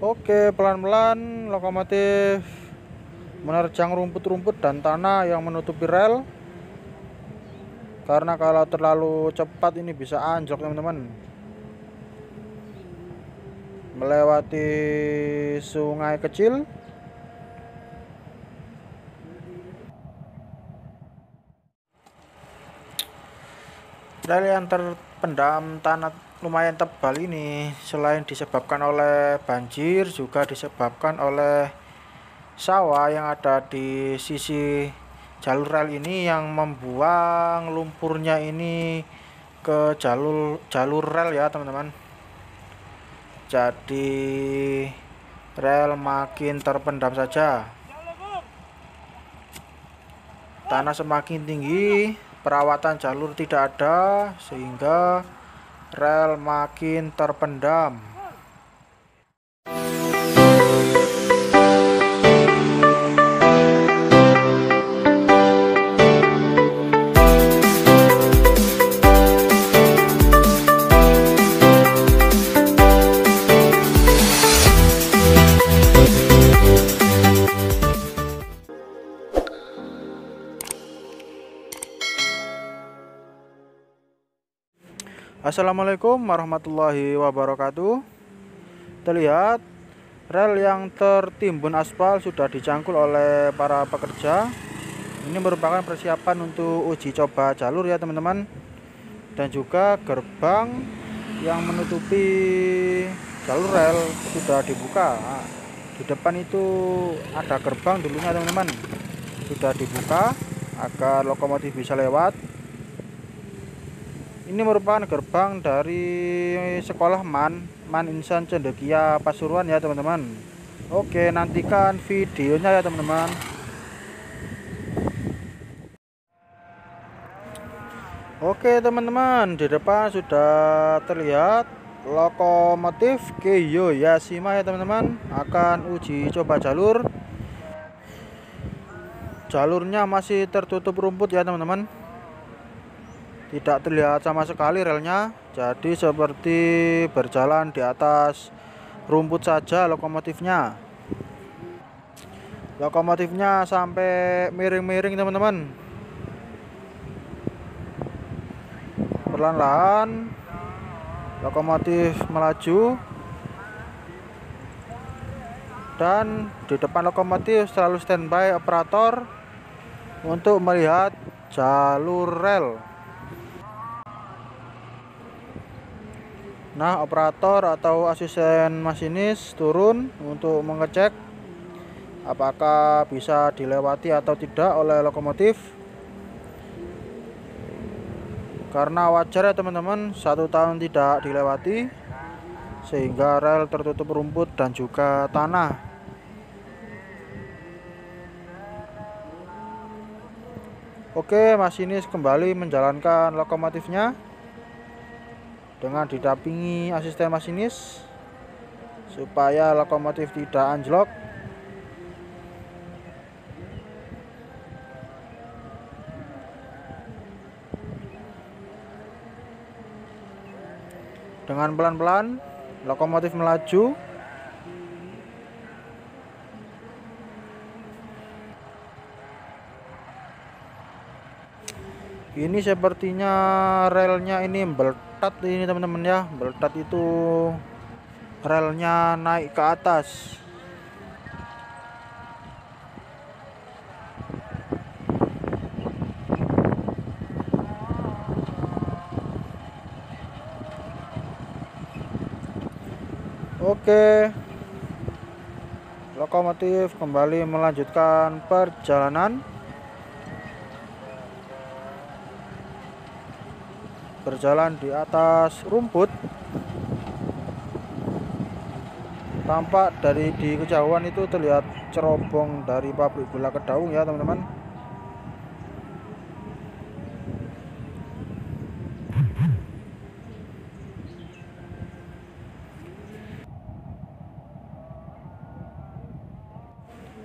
Oke, pelan-pelan lokomotif menerjang rumput-rumput dan tanah yang menutupi rel. Karena kalau terlalu cepat ini bisa anjlok, teman-teman. Melewati sungai kecil. Rel yang terpendam tanah lumayan tebal ini selain disebabkan oleh banjir juga disebabkan oleh sawah yang ada di sisi jalur rel ini yang membuang lumpurnya ini ke jalur rel ya teman-teman. Jadi rel makin terpendam saja, tanah semakin tinggi, perawatan jalur tidak ada sehingga rel makin terpendam. Assalamualaikum warahmatullahi wabarakatuh. Terlihat rel yang tertimbun aspal sudah dicangkul oleh para pekerja. Ini merupakan persiapan untuk uji coba jalur ya teman-teman. Dan juga gerbang yang menutupi jalur rel sudah dibuka. Nah, di depan itu ada gerbang dulunya teman-teman, sudah dibuka agar lokomotif bisa lewat. Ini merupakan gerbang dari sekolah MAN Insan Cendekia Pasuruan ya teman-teman. Oke, nantikan videonya ya teman-teman. Oke teman-teman, di depan sudah terlihat lokomotif Keiyo Yashima ya teman-teman, akan uji coba jalur. Jalurnya masih tertutup rumput ya teman-teman, tidak terlihat sama sekali relnya, jadi seperti berjalan di atas rumput saja lokomotifnya. Lokomotifnya sampai miring-miring teman-teman. Perlahan-lahan lokomotif melaju, dan di depan lokomotif selalu standby operator untuk melihat jalur rel. Nah, operator atau asisten masinis turun untuk mengecek apakah bisa dilewati atau tidak oleh lokomotif. Karena wajar ya teman-teman, 1 tahun tidak dilewati sehingga rel tertutup rumput dan juga tanah. Oke, masinis kembali menjalankan lokomotifnya dengan didampingi asisten masinis supaya lokomotif tidak anjlok. Dengan pelan-pelan lokomotif melaju. Ini sepertinya relnya ini beltat ini teman-teman ya. Beltat itu relnya naik ke atas. Oke, lokomotif kembali melanjutkan perjalanan. Berjalan di atas rumput. Tampak dari di kejauhan itu terlihat cerobong dari pabrik gula Kedaung ya teman-teman.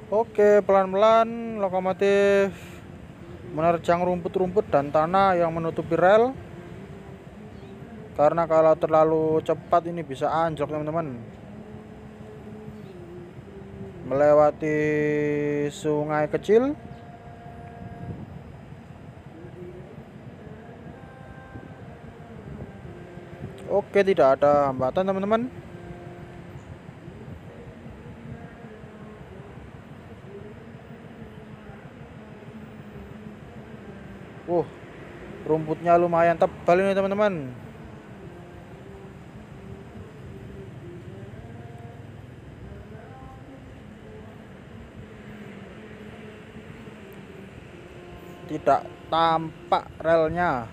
Oke, pelan-pelan lokomotif menerjang rumput-rumput dan tanah yang menutupi rel. Karena kalau terlalu cepat ini bisa anjlok teman-teman. melewati sungai kecil. Oke, tidak ada hambatan teman-teman. Rumputnya lumayan tebal ini teman-teman. Tidak tampak relnya.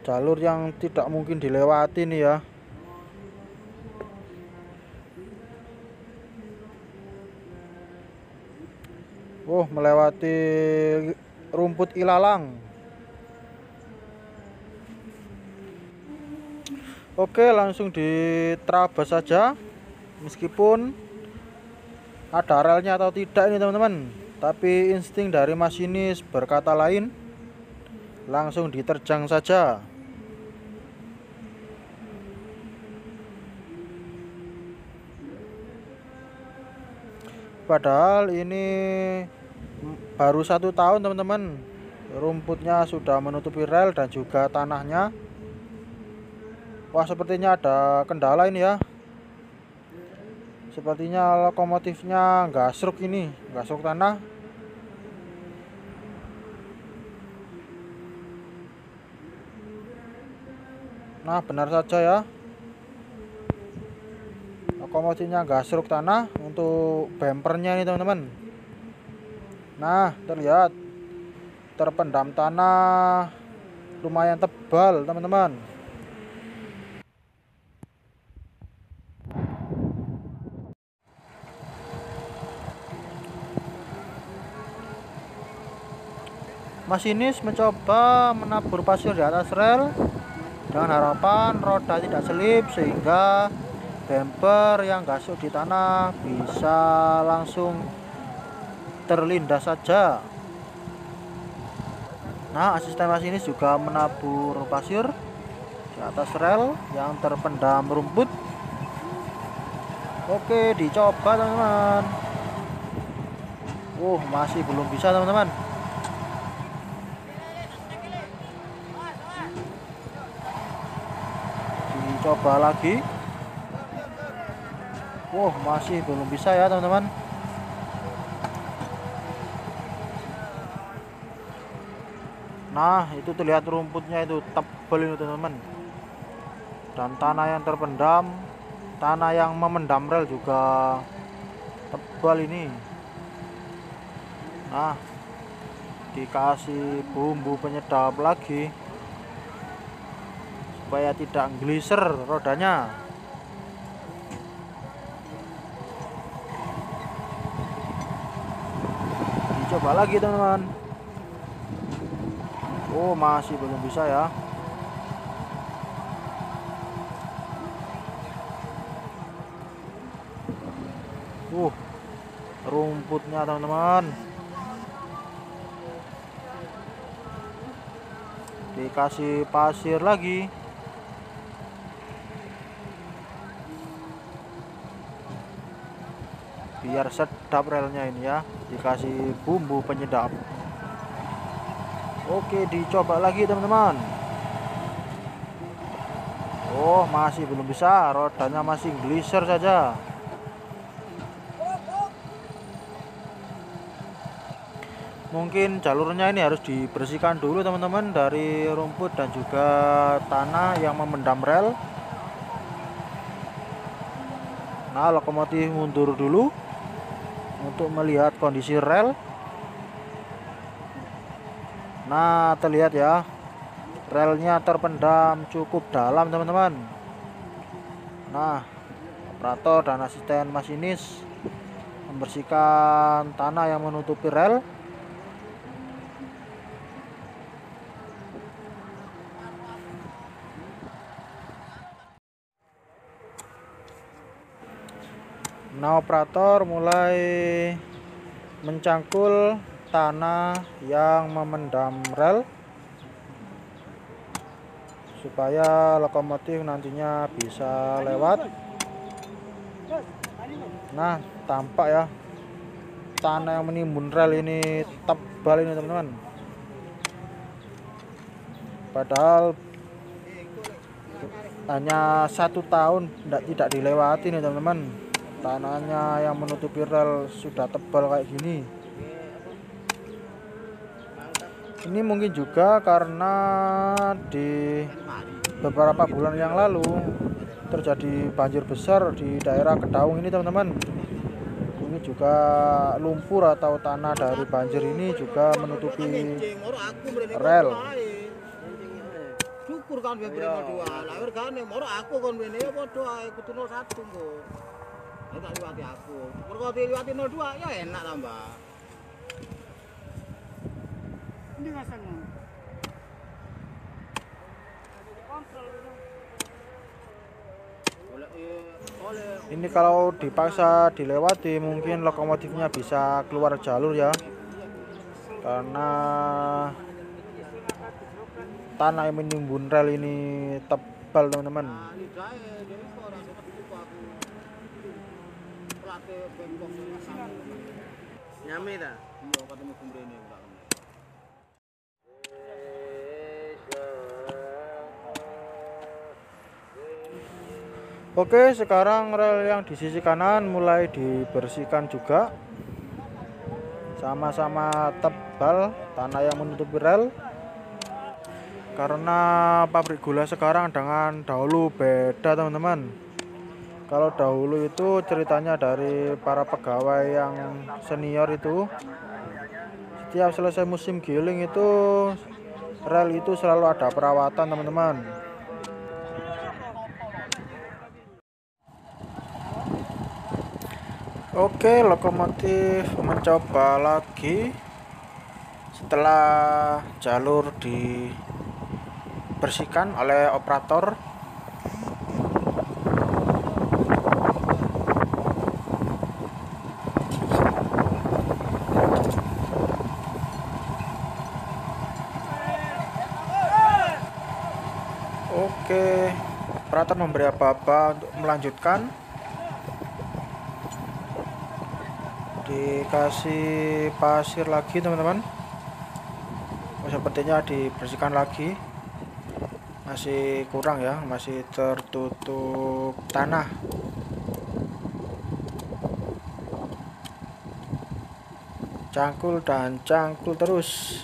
Jalur yang tidak mungkin dilewati nih ya. Melewati rumput ilalang. Oke, langsung diterabas saja. Meskipun ada relnya atau tidak ini teman-teman, tapi insting dari masinis berkata lain. Langsung diterjang saja. Padahal ini baru 1 tahun teman-teman. Rumputnya sudah menutupi rel dan juga tanahnya. Wah, sepertinya ada kendala ini ya. Sepertinya lokomotifnya gasruk ini, gasruk tanah. Nah, benar saja ya. Lokomotifnya gasruk tanah untuk bempernya ini teman-teman. Nah, terlihat terpendam tanah lumayan tebal teman-teman. Masinis mencoba menabur pasir di atas rel dengan harapan roda tidak selip sehingga bemper yang gasuk di tanah bisa langsung terlindas saja. Nah, asisten masinis juga menabur pasir di atas rel yang terpendam rumput. Oke, dicoba teman-teman. Masih belum bisa teman-teman. Dicoba lagi. Masih belum bisa ya teman-teman. Nah, itu terlihat rumputnya itu tebal ini teman-teman. Dan tanah yang terpendam, tanah yang memendam rel juga tebal ini. Nah, dikasih bumbu penyedap lagi supaya tidak gliser rodanya. Dicoba lagi teman-teman. Masih belum bisa ya. Rumputnya teman-teman. Dikasih pasir lagi. Biar sedap relnya ini ya. Dikasih bumbu penyedap. Oke, dicoba lagi teman-teman. Masih belum bisa, rodanya masih gliser saja. Mungkin jalurnya ini harus dibersihkan dulu teman-teman dari rumput dan juga tanah yang memendam rel. Nah, lokomotif mundur dulu untuk melihat kondisi rel. Nah, terlihat ya, relnya terpendam cukup dalam teman-teman. Nah, operator dan asisten masinis membersihkan tanah yang menutupi rel. Nah, operator mulai mencangkul tanah yang memendam rel. supaya lokomotif nantinya bisa lewat. Nah, tampak ya tanah yang menimbun rel ini tebal ini teman-teman. Padahal hanya 1 tahun tidak dilewati nih teman-teman. Tanahnya yang menutupi rel sudah tebal kayak gini. Ini mungkin juga karena di beberapa bulan yang lalu terjadi banjir besar di daerah Kedaung ini teman-teman. Ini juga lumpur atau tanah dari banjir ini juga menutupi rel. Syukur kan beberapa dua. Lahir kan moro aku kon wene ya padha ae kudu 01 kok. Ya tak liwati aku. Syukur kok diliwati 02 ya enak tambah. Ini ngasang. Ini kalau dipaksa dilewati mungkin lokomotifnya bisa keluar jalur ya, karena tanah yang menimbun rel ini tebal teman-teman. Nyame ta? Iya ketemu kumrene ora. Oke, sekarang rel yang di sisi kanan mulai dibersihkan juga. Sama-sama tebal tanah yang menutupi rel. Karena pabrik gula sekarang dengan dahulu beda teman-teman. Kalau dahulu itu ceritanya dari para pegawai yang senior itu, setiap selesai musim giling itu rel itu selalu ada perawatan teman-teman. Oke, lokomotif mencoba lagi setelah jalur dibersihkan oleh operator. Oke, operator memberi apa-apa untuk melanjutkan. Dikasih pasir lagi teman-teman. Sepertinya dibersihkan lagi, masih kurang ya, masih tertutup tanah. Cangkul dan cangkul terus.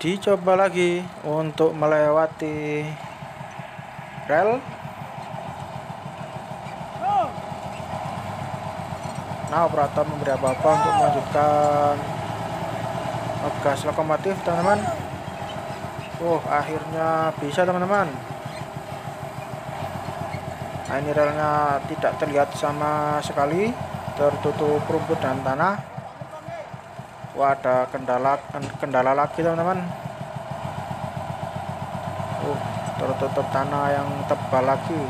Dicoba lagi untuk melewati rel. Nah, operator memberi apa-apa untuk melanjutkan gas lokomotif teman-teman. Akhirnya bisa teman-teman. Nah, ini relnya tidak terlihat sama sekali, tertutup rumput dan tanah. Ada kendala lagi teman-teman. Tertutup tanah yang tebal lagi.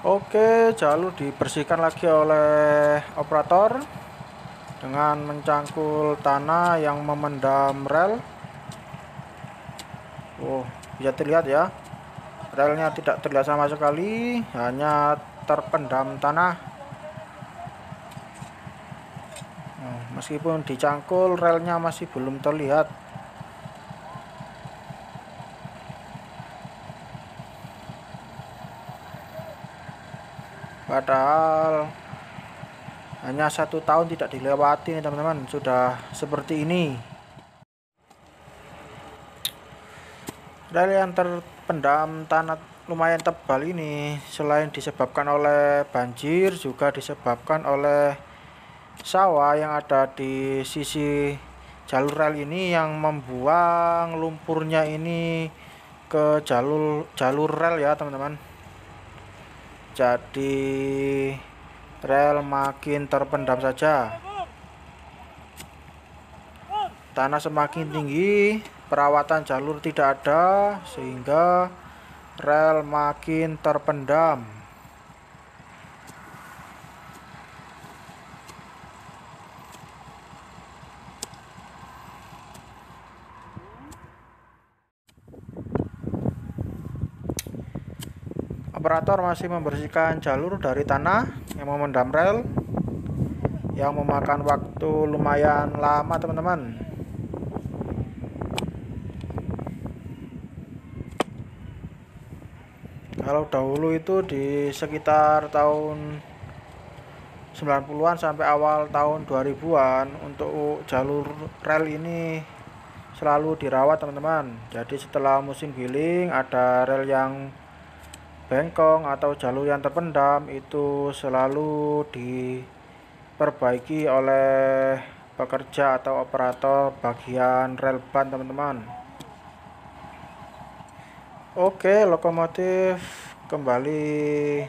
Oke, jalur dibersihkan lagi oleh operator dengan mencangkul tanah yang memendam rel. Bisa terlihat ya, relnya tidak terlihat sama sekali, hanya terpendam tanah. Meskipun dicangkul, relnya masih belum terlihat. Padahal hanya 1 tahun tidak dilewati nih teman-teman, sudah seperti ini. Rel yang terpendam tanah lumayan tebal ini selain disebabkan oleh banjir juga disebabkan oleh sawah yang ada di sisi jalur rel ini yang membuang lumpurnya ini ke jalur rel ya teman-teman. Jadi rel makin terpendam saja. Tanah semakin tinggi, perawatan jalur tidak ada sehingga rel makin terpendam. Operator masih membersihkan jalur dari tanah yang memendam rel yang memakan waktu lumayan lama teman-teman. Kalau dahulu itu di sekitar tahun 90-an sampai awal tahun 2000-an untuk jalur rel ini selalu dirawat teman-teman. Jadi setelah musim giling ada rel yang bengkong atau jalur yang terpendam itu selalu diperbaiki oleh pekerja atau operator bagian rel ban teman-teman. Oke, lokomotif kembali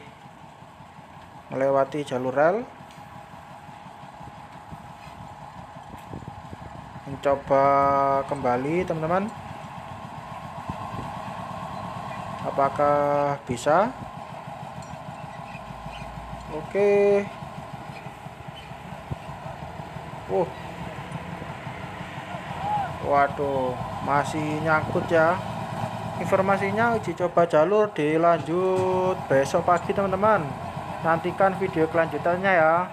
melewati jalur rel, mencoba kembali teman-teman. Apakah bisa? Oke. Waduh, masih nyangkut ya. Informasinya uji coba jalur dilanjut besok pagi teman-teman. Nantikan video kelanjutannya ya.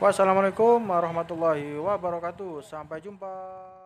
Wassalamualaikum warahmatullahi wabarakatuh. Sampai jumpa.